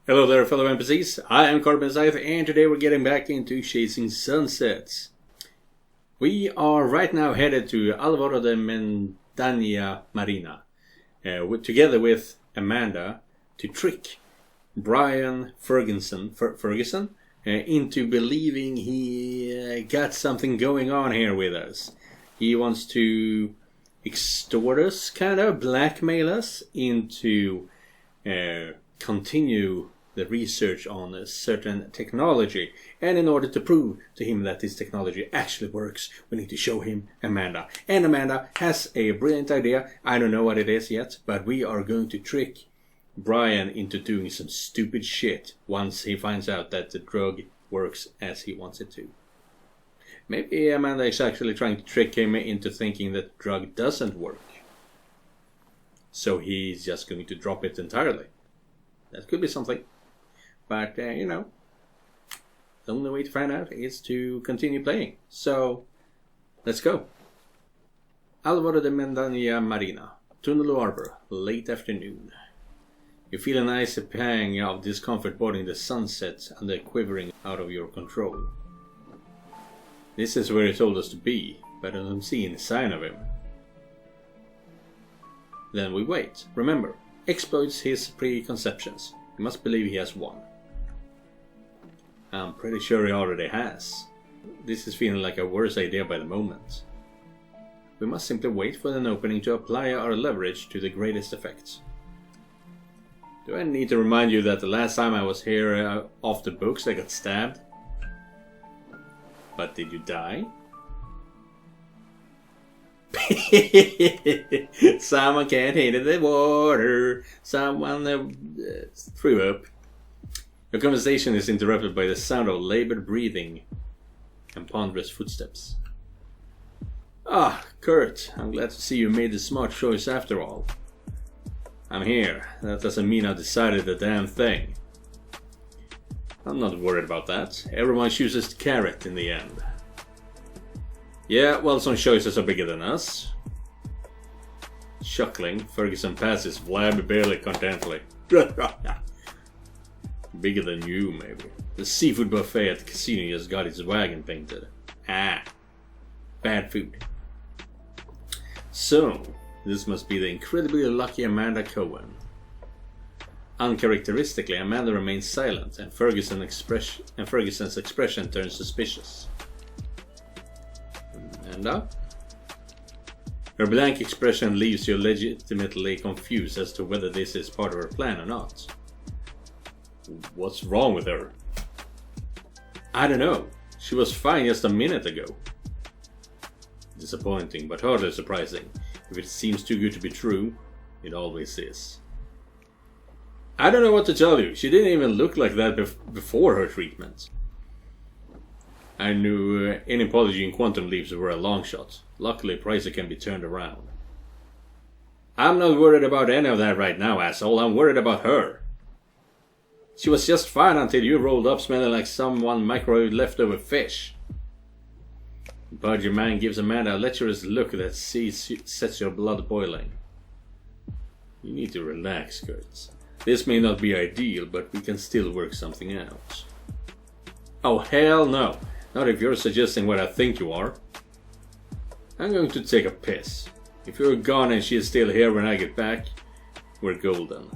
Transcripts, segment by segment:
Hello there, fellow NPCs. I am Scythe, and today we're getting back into chasing sunsets. We are right now headed to Alvaro de Mendaña Marina, together with Amanda, to trick Brian Ferguson into believing he got something going on here with us. He wants to extort us, kind of blackmail us into continue the research on a certain technology, and in order to prove to him that this technology actually works, we need to show him Amanda. And Amanda has a brilliant idea. I don't know what it is yet, but we are going to trick Brian into doing some stupid shit once he finds out that the drug works as he wants it to. Maybe Amanda is actually trying to trick him into thinking that the drug doesn't work, so he's just going to drop it entirely. That could be something. But, the only way to find out is to continue playing. So, let's go. Alvaro de Mendaña Marina, Tunalo Arbor, late afternoon. You feel a nice pang of discomfort boarding the sunset and the quivering out of your control. This is where he told us to be, but I don't see any sign of him. Then we wait. Remember, exploits his preconceptions. You must believe he has one. I'm pretty sure he already has. This is feeling like a worse idea by the moment. We must simply wait for an opening to apply our leverage to the greatest effect. Do I need to remind you that the last time I was here off the books I got stabbed? But did you die? Someone can't handle the water. Someone threw up. Your conversation is interrupted by the sound of labored breathing and ponderous footsteps. Ah, Kurt, I'm glad to see you made the smart choice after all. I'm here. That doesn't mean I decided a damn thing. I'm not worried about that. Everyone chooses the carrot in the end. Yeah, well, some choices are bigger than us. Chuckling, Ferguson passes Vlad barely contently. Bigger than you, maybe. The seafood buffet at the casino just got its wagon painted. Ah, bad food. So, this must be the incredibly lucky Amanda Cohen. Uncharacteristically, Amanda remains silent, and Ferguson's expression turns suspicious. Amanda? Her blank expression leaves you legitimately confused as to whether this is part of her plan or not. What's wrong with her? I don't know. She was fine just a minute ago. Disappointing, but hardly surprising. If it seems too good to be true, it always is. I don't know what to tell you. She didn't even look like that before her treatment. I knew any apology in quantum leaps were a long shot. Luckily, Pricer can be turned around. I'm not worried about any of that right now, asshole. I'm worried about her. She was just fine until you rolled up smelling like someone microwaved leftover fish. The Budger man gives Amanda a lecherous look that sets your blood boiling. You need to relax, Kurt. This may not be ideal, but we can still work something out. Oh, hell no. Not if you're suggesting what I think you are. I'm going to take a piss. If you're gone and she is still here when I get back, we're golden.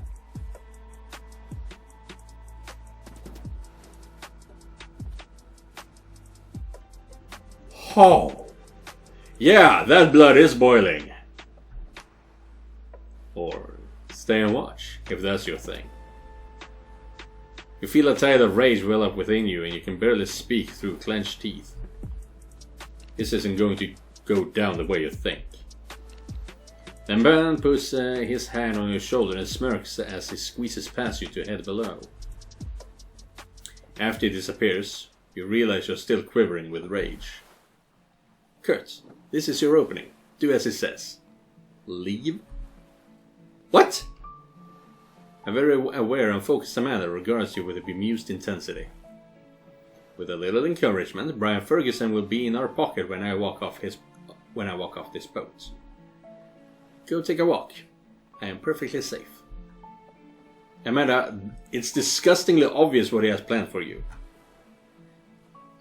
Oh, yeah, that blood is boiling. Or stay and watch, if that's your thing. You feel a tide of rage well up within you, and you can barely speak through clenched teeth. This isn't going to go down the way you think. Then Ben puts his hand on your shoulder and smirks as he squeezes past you to head below. After he disappears, you realize you're still quivering with rage. Kurt, this is your opening. Do as he says. Leave? What? A very aware and focused Amanda regards you with a bemused intensity. With a little encouragement, Brian Ferguson will be in our pocket when I walk off this boat. Go take a walk. I am perfectly safe. Amanda, it's disgustingly obvious what he has planned for you.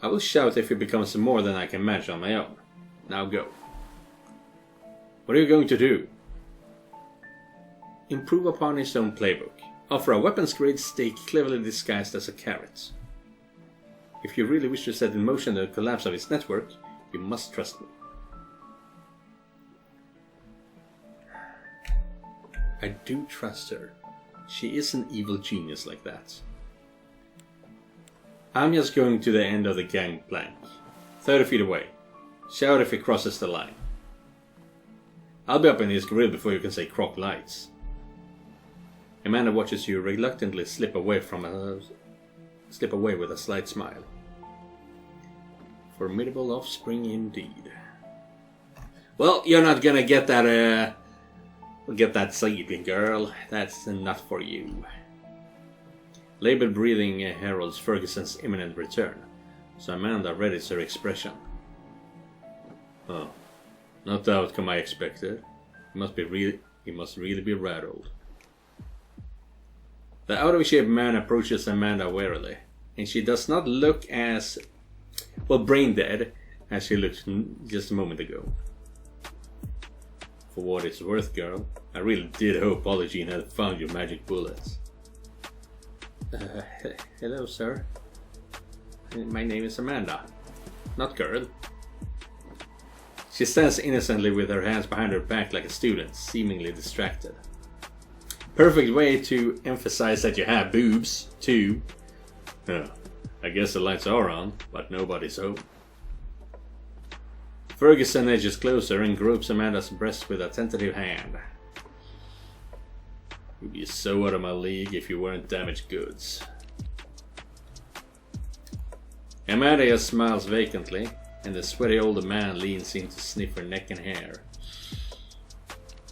I will shout if it becomes more than I can manage on my own. Now go. What are you going to do? Improve upon his own playbook. Offer a weapons-grade stake cleverly disguised as a carrot. If you really wish to set in motion the collapse of his network, you must trust me. I do trust her. She is an evil genius like that. I'm just going to the end of the gangplank, 30 feet away. Shout if he crosses the line. I'll be up in his grill before you can say croc lights. Amanda watches you reluctantly slip away with a slight smile. Formidable offspring indeed. Well, you're not gonna get that sleeping girl. That's enough for you. Labeled breathing heralds Ferguson's imminent return, so Amanda readies her expression. Oh, not the outcome I expected. He must really be rattled. The out-of-shape man approaches Amanda warily, and she does not look as, well, brain-dead as she looked just a moment ago. For what it's worth, girl, I really did hope Polygene had found your magic bullets. Hello, sir. My name is Amanda, not girl. She stands innocently with her hands behind her back like a student, seemingly distracted. Perfect way to emphasize that you have boobs, too. I guess the lights are on, but nobody's home. Ferguson edges closer and gropes Amanda's breast with a tentative hand. You'd be so out of my league if you weren't damaged goods. Amanda smiles vacantly, and the sweaty older man leans in to sniff her neck and hair.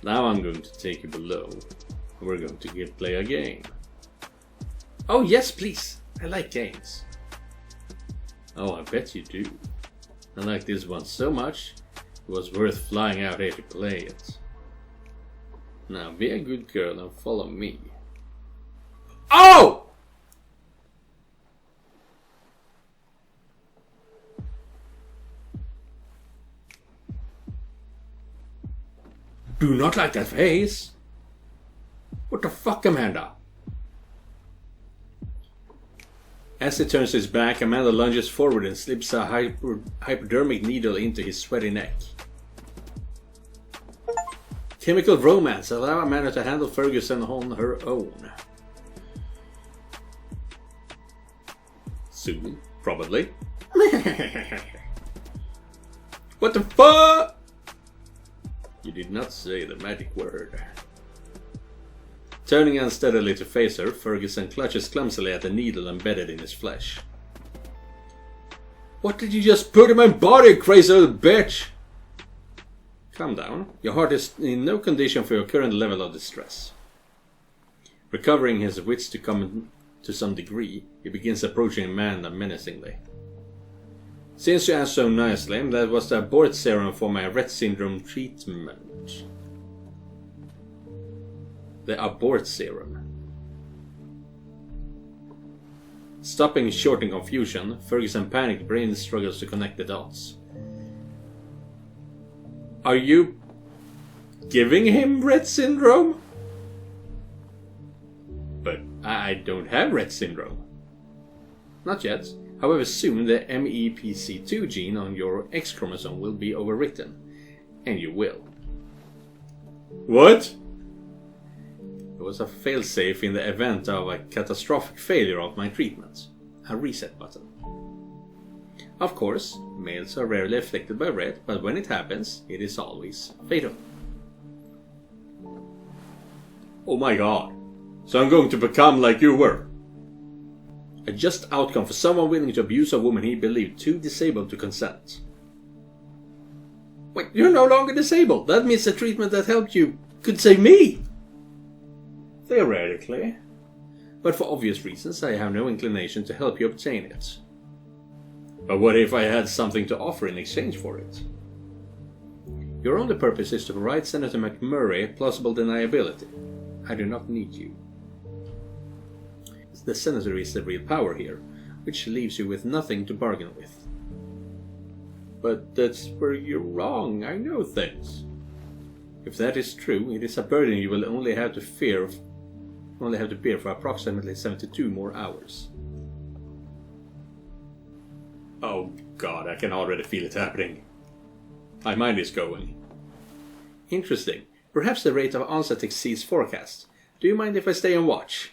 Now I'm going to take you below. We're going to play a game. Oh yes, please. I like games. Oh, I bet you do. I like this one so much, it was worth flying out here to play it. Now be a good girl and follow me. Oh! Do not like that face. What the fuck, Amanda? As he turns his back, Amanda lunges forward and slips a hypodermic needle into his sweaty neck. Chemical romance allow Amanda to handle Ferguson on her own. Soon, probably. What the fuck? You did not say the magic word. Turning unsteadily to face her, Ferguson clutches clumsily at the needle embedded in his flesh. What did you just put in my body, crazy little bitch? Calm down. Your heart is in no condition for your current level of distress. Recovering his wits to some degree, he begins approaching Amanda menacingly. Since you asked so nicely, that was the abort serum for my Rett syndrome treatment. The abort serum. Stopping short in confusion, Ferguson panicked brain struggles to connect the dots. Are you giving him Rett syndrome? But I don't have Rett syndrome. Not yet. However, soon the MEPC2 gene on your X chromosome will be overwritten. And you will. What? It was a failsafe in the event of a catastrophic failure of my treatment. A reset button. Of course, males are rarely afflicted by Rett, but when it happens, it is always fatal. Oh my god. So I'm going to become like you were. A just outcome for someone willing to abuse a woman he believed too disabled to consent. Wait, you're no longer disabled. That means the treatment that helped you could save me. Theoretically. But for obvious reasons, I have no inclination to help you obtain it. But what if I had something to offer in exchange for it? Your only purpose is to provide Senator McMurray plausible deniability. I do not need you. the senator is the real power here, which leaves you with nothing to bargain with. But that's where you're wrong, I know things. If that is true, it is a burden you will only have to bear for approximately 72 more hours. Oh god, I can already feel it happening. My mind is going. Interesting. Perhaps the rate of onset exceeds forecast. Do you mind if I stay and watch?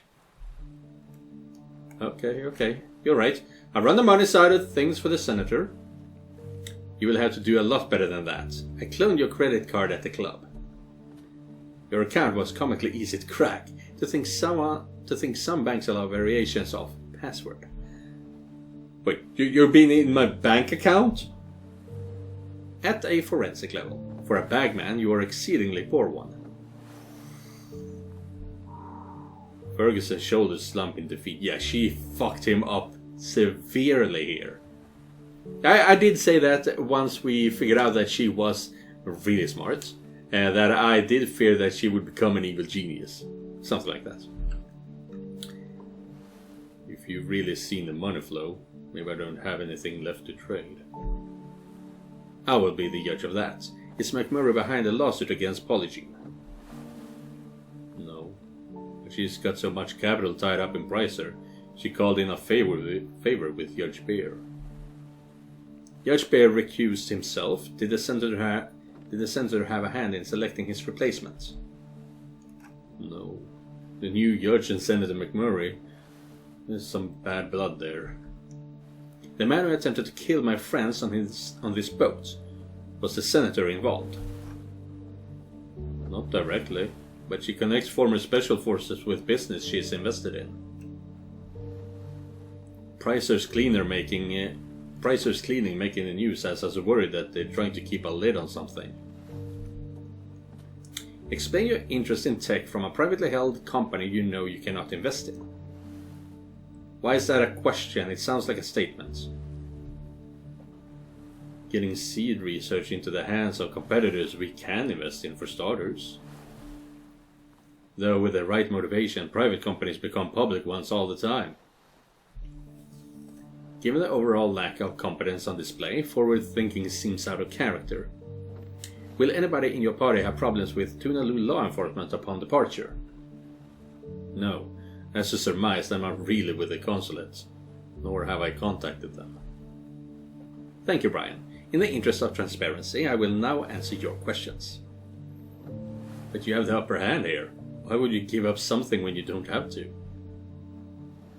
Okay. You're right. I run the money side of things for the senator. You will have to do a lot better than that. I cloned your credit card at the club. Your account was comically easy to crack. To think some banks allow variations of password. Wait, you're being in my bank account? At a forensic level. For a bagman, you are exceedingly poor one. Ferguson's shoulders slump in defeat. Yeah, she fucked him up severely here. I did say that once we figured out that she was really smart. That I did fear that she would become an evil genius. Something like that. If you've really seen the money flow, maybe I don't have anything left to trade. I will be the judge of that. Is McMurray behind the lawsuit against Polygene? No. She's got so much capital tied up in Pricer, she called in a favor with Judge Bear. Judge Bear recused himself. Did the senator have a hand in selecting his replacement? No. The new judge and Senator McMurray, there's some bad blood there. The man who attempted to kill my friends on this boat, was the senator involved? Not directly, but she connects former special forces with business she is invested in. Pricer's cleaning making the news has us worried that they're trying to keep a lid on something. Explain your interest in tech from a privately held company you know you cannot invest in. Why is that a question? It sounds like a statement. Getting seed research into the hands of competitors we can invest in for starters. Though with the right motivation, private companies become public ones all the time. Given the overall lack of competence on display, forward thinking seems out of character. Will anybody in your party have problems with Tunalu law enforcement upon departure? No, as to surmise, I'm not really with the consulate, nor have I contacted them. Thank you, Brian. In the interest of transparency, I will now answer your questions. But you have the upper hand here. Why would you give up something when you don't have to?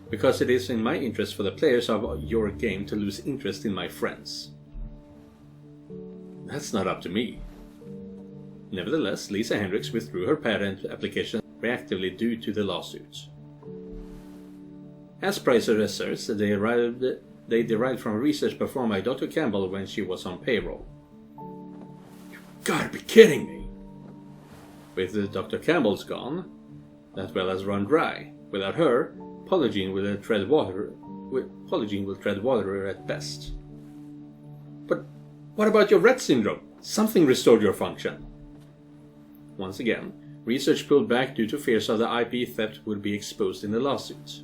Because it is in my interest for the players of your game to lose interest in my friends. That's not up to me. Nevertheless, Lisa Hendricks withdrew her patent application reactively due to the lawsuits. As Pricer asserts, they derived from research performed by Dr. Campbell when she was on payroll. You've got to be kidding me! With Dr. Campbell's gone, that well has run dry. Without her, Polygene will tread water at best. But what about your Rett syndrome? Something restored your function. Once again, research pulled back due to fears of the IP theft would be exposed in the lawsuits.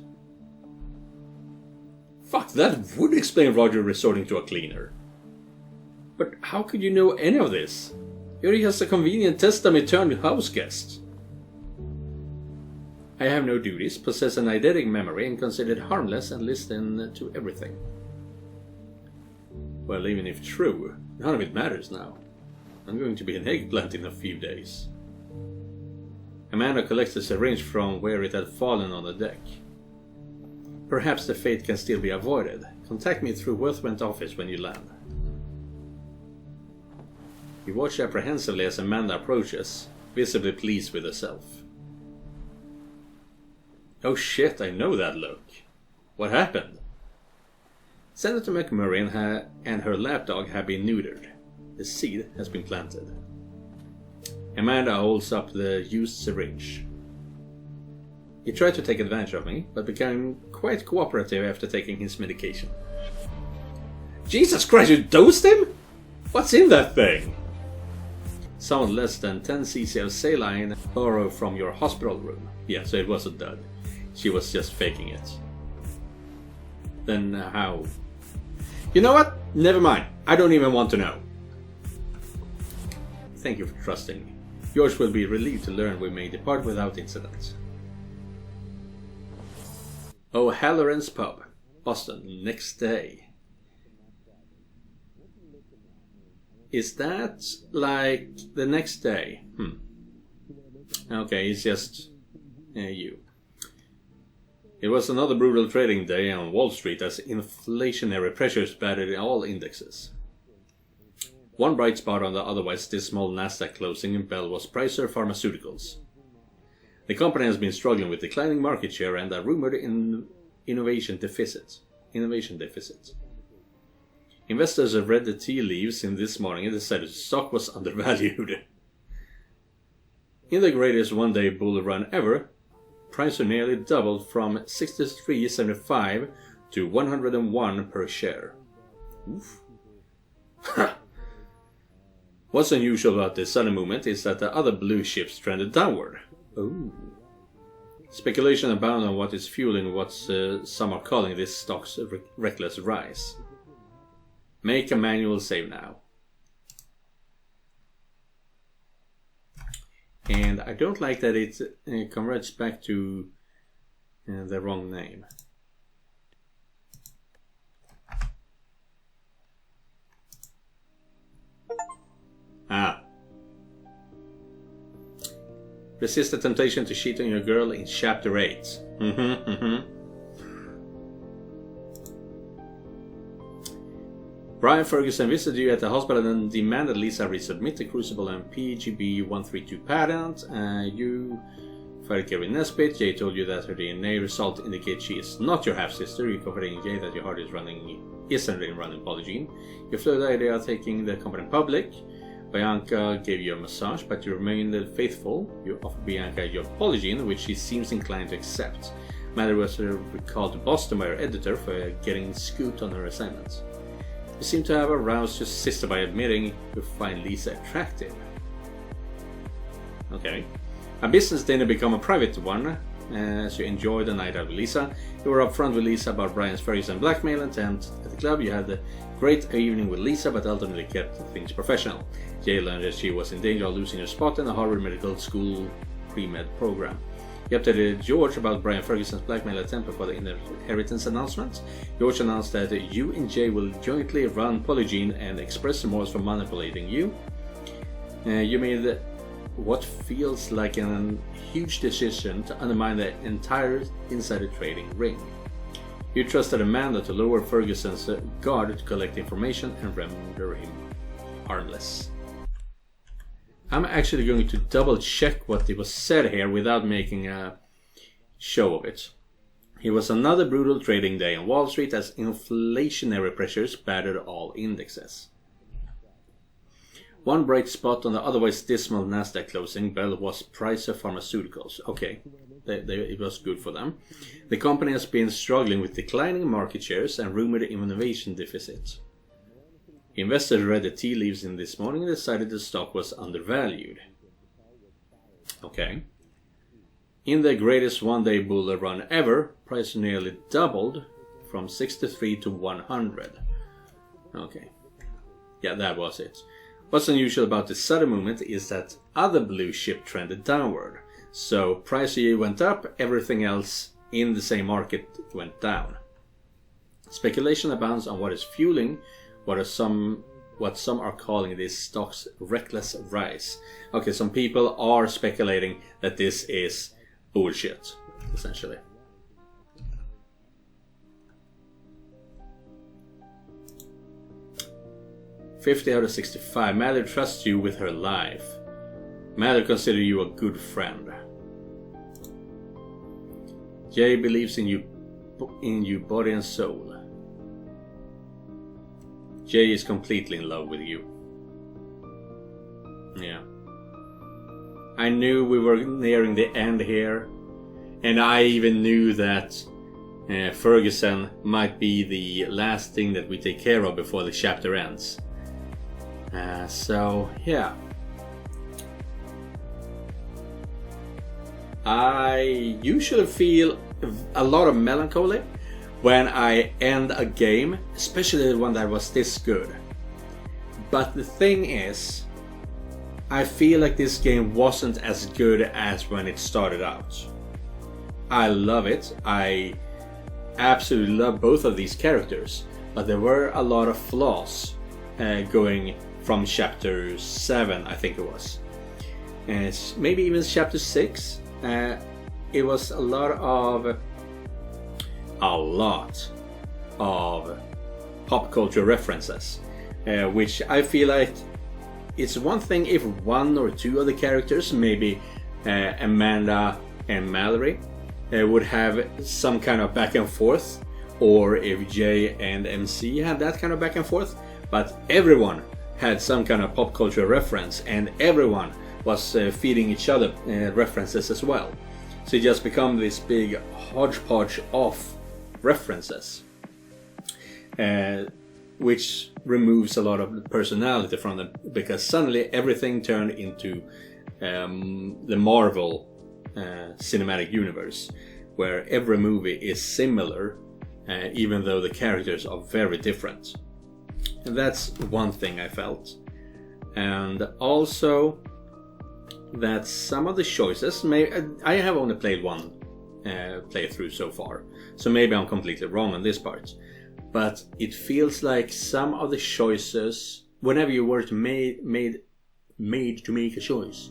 Fuck, that would explain Roger resorting to a cleaner. But how could you know any of this? You're just a convenient testament turned house guest. I have no duties, possess an eidetic memory, and considered harmless and listen to everything. Well, even if true, none of it matters now. I'm going to be an eggplant in a few days. Amanda collects the syringe from where it had fallen on the deck. Perhaps the fate can still be avoided. Contact me through Worthwent office when you land. You watch apprehensively as Amanda approaches, visibly pleased with herself. Oh shit, I know that look. What happened? Senator McMurray and her lapdog have been neutered. The seed has been planted. Amanda holds up the used syringe. He tried to take advantage of me, but became quite cooperative after taking his medication. Jesus Christ, you dosed him? What's in that thing? Somewhat less than 10 cc of saline borrowed from your hospital room. Yeah, so it was a dud. She was just faking it. Then how? You know what? Never mind. I don't even want to know. Thank you for trusting me. Yours will be relieved to learn we may depart without incident. O'Halloran's Pub, Boston, next day. Is that like the next day? Okay, it's just you. It was another brutal trading day on Wall Street as inflationary pressures battered all indexes. One bright spot on the otherwise dismal Nasdaq closing bell was Pfizer Pharmaceuticals. The company has been struggling with declining market share and a rumored innovation deficit. Investors have read the tea leaves in this morning and decided the stock was undervalued. In the greatest one-day bull run ever, price nearly doubled from $63.75 to $101 per share. Oof. What's unusual about this sudden movement is that the other blue chips trended downward. Ooh. Speculation abounds on what is fueling what some are calling this stock's reckless rise. Make a manual save now. And I don't like that it converts back to the wrong name. Resist the temptation to cheat on your girl in Chapter 8. Brian Ferguson visited you at the hospital and demanded Lisa resubmit the Crucible and PGB 132 patent. You fired Gary Nesbitt. Jay told you that her DNA result indicates she is not your half-sister. You confided in Jay that your heart isn't running Polygene. You flew the idea of taking the company public. Bianca gave you a massage, but you remained faithful. You offered Bianca your Polygene, which she seems inclined to accept. Matter was recalled to Boston by her editor for getting scooped on her assignments. You seem to have aroused your sister by admitting you find Lisa attractive. Okay. A business dinner became a private one, as you enjoyed the night out with Lisa. You were upfront with Lisa about Brian's Ferguson blackmail intent at the club. You had a great evening with Lisa, but ultimately kept things professional. Jay learned that she was in danger of losing her spot in the Harvard Medical School pre-med program. You updated George about Brian Ferguson's blackmail attempt before the inheritance announcement. George announced that you and Jay will jointly run Polygene and express remorse for manipulating you. You made what feels like a huge decision to undermine the entire insider trading ring. You trusted Amanda to lower Ferguson's guard to collect information and render him harmless. I'm actually going to double check what was said here without making a show of it. It was another brutal trading day on Wall Street as inflationary pressures battered all indexes. One bright spot on the otherwise dismal Nasdaq closing bell was Pfizer Pharmaceuticals. Okay, it was good for them. The company has been struggling with declining market shares and rumored innovation deficit. Investors read the tea leaves in this morning and decided the stock was undervalued. Okay. In the greatest one-day bull run ever, price nearly doubled from 63 to 100. Okay. Yeah, that was it. What's unusual about this sudden movement is that other blue chip trended downward. So price went up, everything else in the same market went down. Speculation abounds on what is fueling what some are calling this stock's reckless rise. Okay, some people are speculating that this is bullshit, essentially. $50 out of 65. Mather trusts you with her life. Mather considers you a good friend. Jay believes in you body and soul. Jay is completely in love with you. Yeah. I knew we were nearing the end here. And I even knew that Ferguson might be the last thing that we take care of before the chapter ends. So, yeah. I usually feel a lot of melancholy when I end a game, especially the one that was this good. But the thing is, I feel like this game wasn't as good as when it started out. I love it. I absolutely love both of these characters, but there were a lot of flaws going from chapter 7, I think it was. Maybe even chapter 6. It was a lot of pop culture references, which I feel like it's one thing if one or two of the characters, maybe Amanda and Mallory, would have some kind of back and forth, or if Jay and MC had that kind of back and forth, but everyone had some kind of pop culture reference and everyone was feeding each other references as well. So it just become this big hodgepodge of references, which removes a lot of personality from them, because suddenly everything turned into the Marvel cinematic universe, where every movie is similar, even though the characters are very different. And that's one thing I felt. And also that some of the choices, I have only played one playthrough so far, so maybe I'm completely wrong on this part, but it feels like some of the choices, whenever you were to made to make a choice,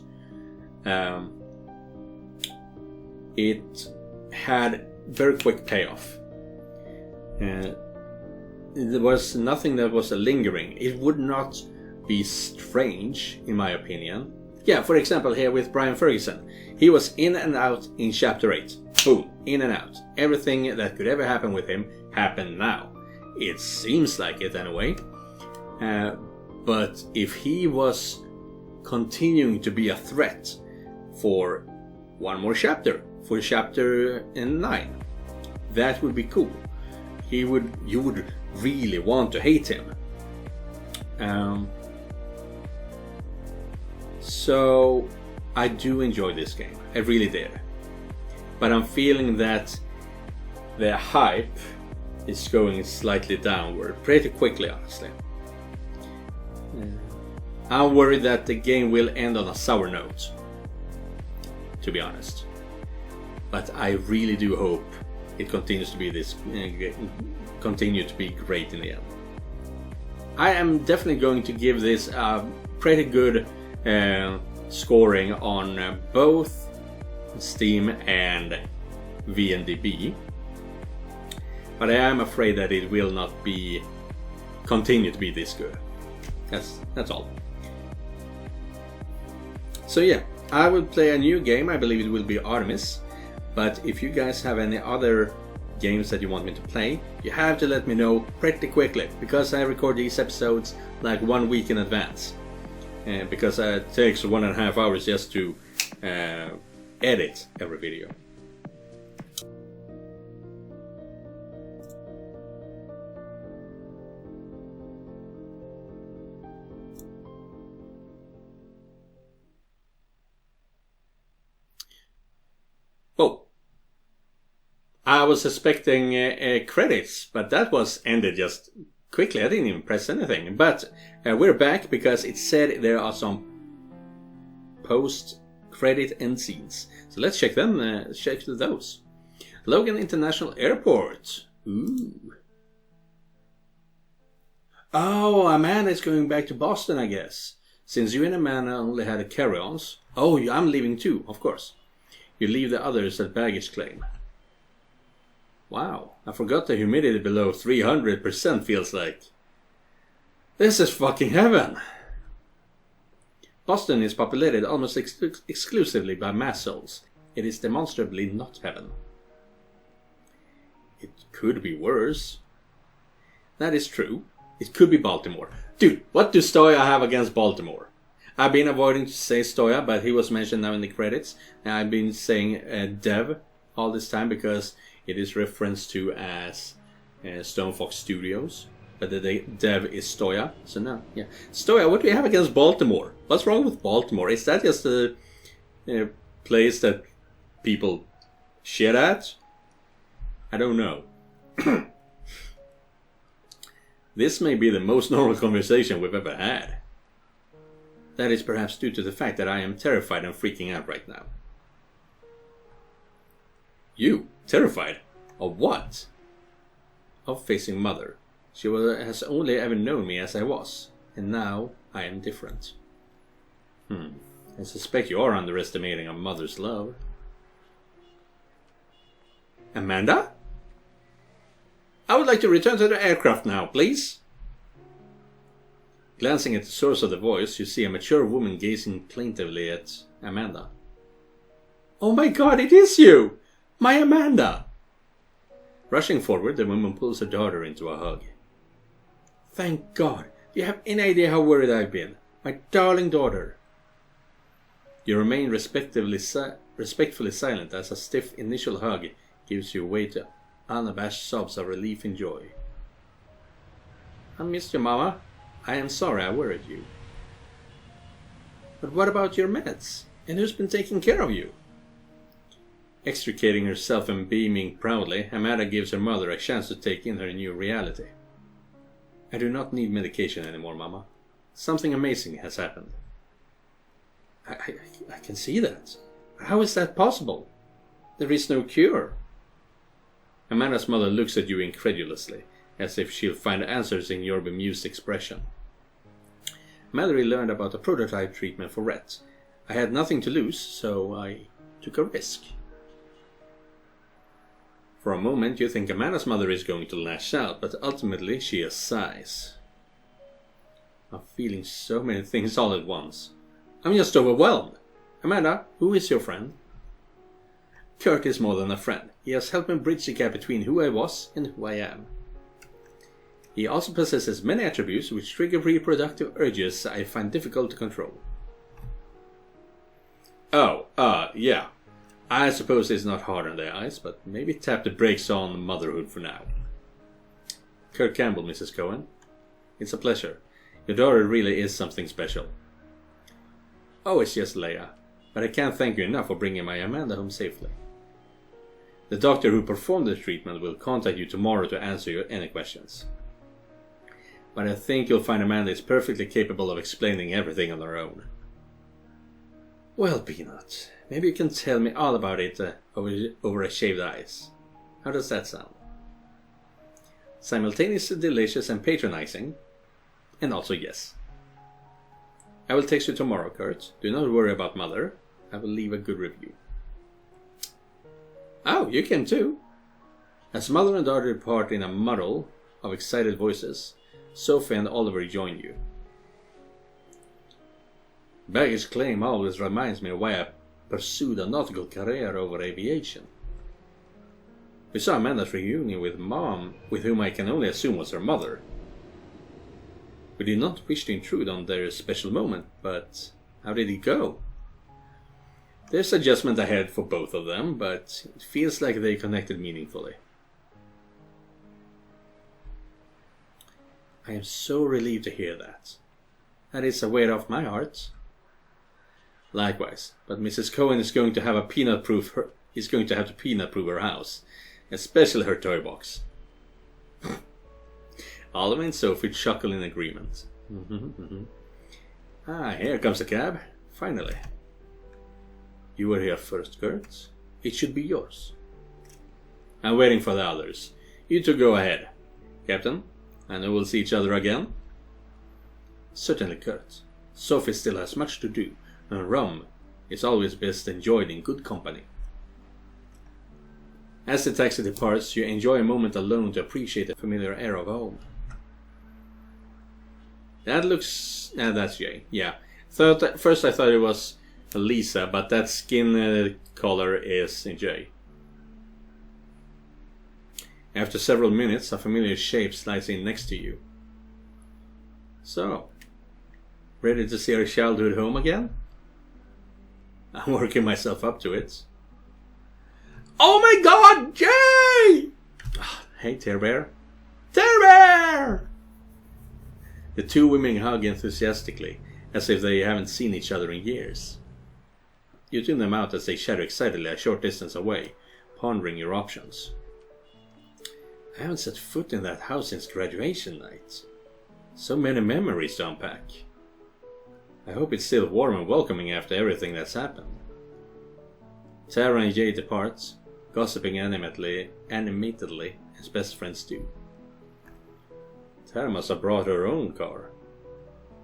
it had very quick payoff. There was nothing that was lingering. It would not be strange, in my opinion. Yeah, for example, here with Brian Ferguson, he was in and out in chapter 8. Boom, in and out. Everything that could ever happen with him happened now. It seems like it anyway. But if he was continuing to be a threat for one more chapter, for chapter 9, that would be cool. You would really want to hate him. So I do enjoy this game. I really did. But I'm feeling that the hype is going slightly downward pretty quickly, honestly. I'm worried that the game will end on a sour note, to be honest. But I really do hope it continues to be great in the end. I am definitely going to give this a pretty good scoring on both Steam and VNDB, but I am afraid that it will not continue to be this good. That's all. So yeah, I will play a new game. I believe it will be Artemis. But if you guys have any other games that you want me to play, you have to let me know pretty quickly, because I record these episodes like 1 week in advance. Because it takes 1.5 hours just to edit every video. Oh, I was expecting credits, but that was ended just quickly. I didn't even press anything. But we're back because it said there are some post-credit end scenes. So let's check them. Check those. Logan International Airport. Ooh. Oh, Amanda is going back to Boston, I guess. Since you and Amanda only had carry-ons. Oh, I'm leaving too, of course. You leave the others at baggage claim. Wow, I forgot the humidity below 300% feels like. This is fucking heaven. Boston is populated almost exclusively by mass souls. It is demonstrably not heaven. It could be worse. That is true. It could be Baltimore. Dude, what do Stoya have against Baltimore? I've been avoiding to say Stoya, but he was mentioned now in the credits. And I've been saying Dev all this time because it is referenced to as Stone Fox Studios. But the Dev is Stoya. So now, yeah. Stoya, what do we have against Baltimore? What's wrong with Baltimore? Is that just a place that people shit at? I don't know. This may be the most normal conversation we've ever had. That is perhaps due to the fact that I am terrified and freaking out right now. You? Terrified? Of what? Of facing Mother. She has only ever known me as I was, and now I am different. I suspect you are underestimating a mother's love. Amanda? I would like to return to the aircraft now, please. Glancing at the source of the voice, you see a mature woman gazing plaintively at Amanda. Oh my God, it is you! My Amanda! Rushing forward, the woman pulls her daughter into a hug. Thank God! Do you have any idea how worried I've been? My darling daughter! You remain respectfully silent as a stiff initial hug gives you way to unabashed sobs of relief and joy. I missed you, Mama. I am sorry I worried you. But what about your meds? And who's been taking care of you? Extricating herself and beaming proudly, Amanda gives her mother a chance to take in her new reality. I do not need medication anymore, Mama. Something amazing has happened. I can see that. How is that possible? There is no cure. Amanda's mother looks at you incredulously, as if she'll find answers in your bemused expression. Mallory learned about a prototype treatment for Rett. I had nothing to lose, so I took a risk. For a moment you think Amanda's mother is going to lash out, but ultimately she sighs. I'm feeling so many things all at once. I'm just overwhelmed. Amanda, who is your friend? Kurt is more than a friend. He has helped me bridge the gap between who I was and who I am. He also possesses many attributes which trigger reproductive urges I find difficult to control. Yeah. I suppose it's not hard on their eyes, but maybe tap the brakes on motherhood for now. Kurt Campbell, Mrs. Cohen. It's a pleasure. Your daughter really is something special. Oh, it's just Leia, but I can't thank you enough for bringing my Amanda home safely. The doctor who performed the treatment will contact you tomorrow to answer your any questions. But I think you'll find Amanda is perfectly capable of explaining everything on her own. Well, Peanut, maybe you can tell me all about it over a shaved ice. How does that sound? Simultaneously delicious and patronizing, and also yes. I will text you tomorrow, Kurt. Do not worry about Mother. I will leave a good review. Oh, you can too. As mother and daughter depart in a muddle of excited voices, Sophie and Oliver join you. Baggage claim always reminds me why I pursued a nautical career over aviation. We saw Amanda's reunion with Mom, with whom I can only assume was her mother. We did not wish to intrude on their special moment, but how did it go? There's adjustment ahead for both of them, but it feels like they connected meaningfully. I am so relieved to hear that. That is a weight off my heart. Likewise, but Mrs. Cohen is going to have to peanut-proof her house, especially her toy box. Oliver and Sophie chuckle in agreement. Here comes the cab. Finally. You were here first, Kurt. It should be yours. I'm waiting for the others. You two go ahead. Captain, I know we'll see each other again. Certainly, Kurt. Sophie still has much to do, and rum is always best enjoyed in good company. As the taxi departs, you enjoy a moment alone to appreciate the familiar air of home. That looks... that's Jay. Yeah. First I thought it was Lisa, but that skin color is Jay. After several minutes, a familiar shape slides in next to you. So, ready to see our childhood home again? I'm working myself up to it. Oh my God, Jay! Hey, Tear Bear. Tear Bear! The two women hug enthusiastically, as if they haven't seen each other in years. You tune them out as they chatter excitedly a short distance away, pondering your options. I haven't set foot in that house since graduation night. So many memories to unpack. I hope it's still warm and welcoming after everything that's happened. Tara and Jay depart, gossiping animatedly as best friends do. Tara must have brought her own car.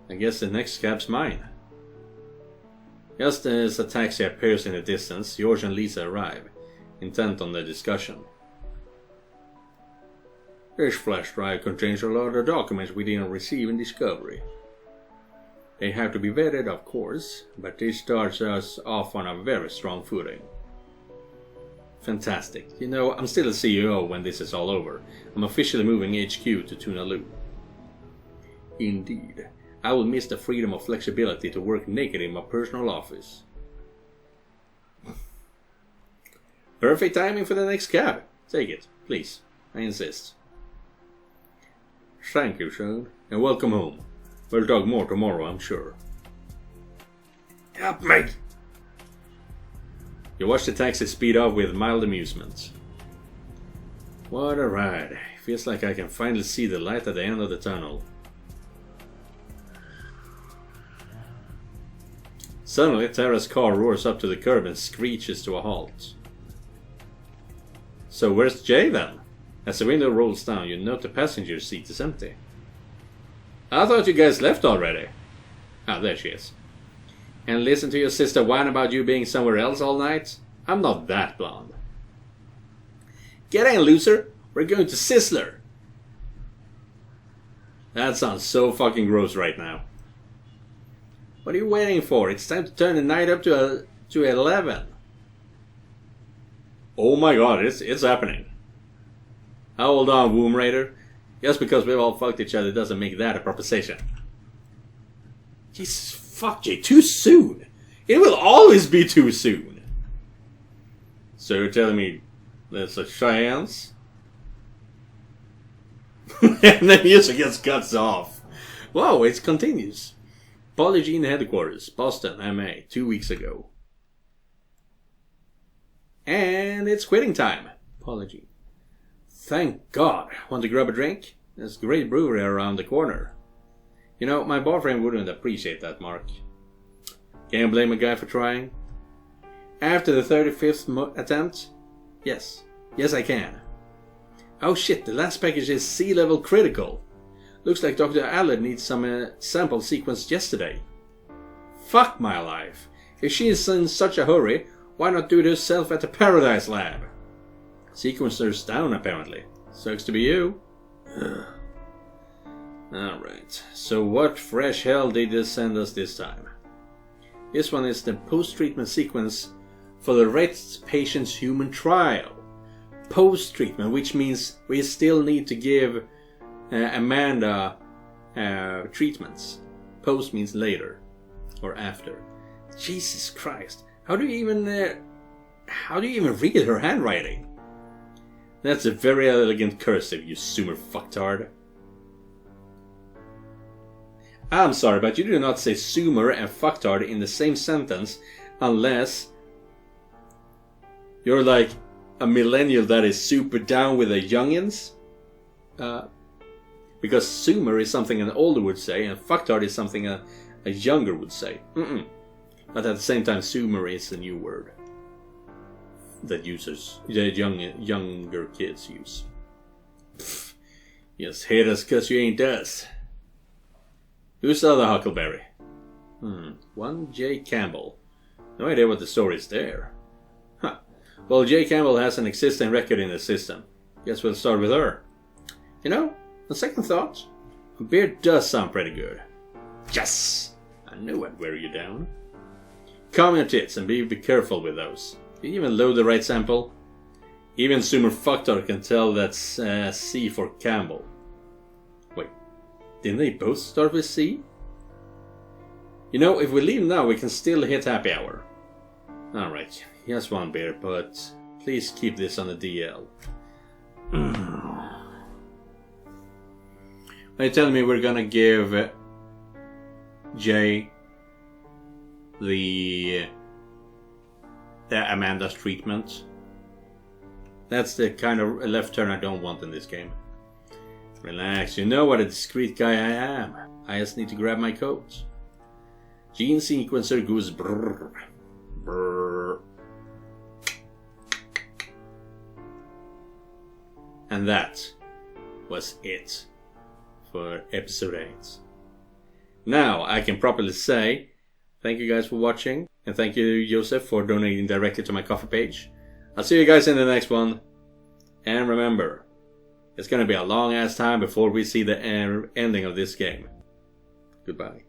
I guess the next cab's mine. Just as a taxi appears in the distance, George and Lisa arrive, intent on the discussion. This flash drive contains a lot of documents we didn't receive in Discovery. They have to be vetted, of course, but this starts us off on a very strong footing. Fantastic. You know, I'm still a CEO when this is all over. I'm officially moving HQ to Tunaloo. Indeed. I will miss the freedom of flexibility to work naked in my personal office. Perfect timing for the next cab. Take it, please. I insist. Thank you, son, and welcome home. We'll talk more tomorrow, I'm sure. Help me! You watch the taxi speed off with mild amusement. What a ride. Feels like I can finally see the light at the end of the tunnel. Suddenly, Tara's car roars up to the curb and screeches to a halt. So where's Jay then? As the window rolls down, you note the passenger seat is empty. I thought you guys left already. Ah, there she is. And listen to your sister whine about you being somewhere else all night? I'm not that blonde. Get in, loser! We're going to Sizzler! That sounds so fucking gross right now. What are you waiting for? It's time to turn the night up to 11. Oh my god, it's happening. Hold on, Womb Raider. Just because we've all fucked each other doesn't make that a proposition. Jesus fuck, Jay, too soon. It will always be too soon. So you're telling me there's a chance? And the music just cuts off. Whoa, it continues. Polygene headquarters, Boston, MA, 2 weeks ago. And it's quitting time. Polygene. Thank God. Want to grab a drink? There's a great brewery around the corner. You know, my boyfriend wouldn't appreciate that, Mark. Can't blame a guy for trying. After the 35th attempt? Yes. Yes, I can. Oh shit, the last package is C-level critical. Looks like Dr. Allard needs some sample sequenced yesterday. Fuck my life. If she is in such a hurry, why not do it herself at the Paradise Lab? Sequencer's down, apparently. Sucks to be you. Alright, so what fresh hell did they send us this time? This one is the post-treatment sequence for the Rett patient's human trial. Post-treatment, which means we still need to give Amanda treatments. Post means later or after. Jesus Christ, how do you even read her handwriting? That's a very elegant cursive, you Sumer fucktard. I'm sorry, but you do not say Sumer and fucktard in the same sentence unless you're like a millennial that is super down with the youngins. Because Sumer is something an older would say, and fucktard is something a younger would say. But at the same time, Sumer is a new word that younger kids use. Pfft. Just hate us cause you ain't us. Who's the other Huckleberry? One J. Campbell. No idea what the story is there. Huh. Well, J. Campbell has an existing record in the system. Guess we'll start with her. You know, on second thought, a beer does sound pretty good. Yes! I knew I'd wear you down. Calm your tits and be careful with those. Did you even load the right sample? Even Sumer Fucktard can tell that's C for Campbell. Wait, didn't they both start with C? You know, if we leave now, we can still hit happy hour. Alright, here's one beer, but please keep this on the DL. Are you telling me we're gonna give Jay the Amanda's treatment That's the kind of left turn I don't want in this game. Relax, you know what a discreet guy I am. I just need to grab my coat. Gene sequencer goes brrr, brrr. And that was it for episode 8. Now I can properly say thank you guys for watching, and thank you Joseph for donating directly to my Ko-fi page. I'll see you guys in the next one, and remember, it's gonna be a long ass time before we see the ending of this game. Goodbye.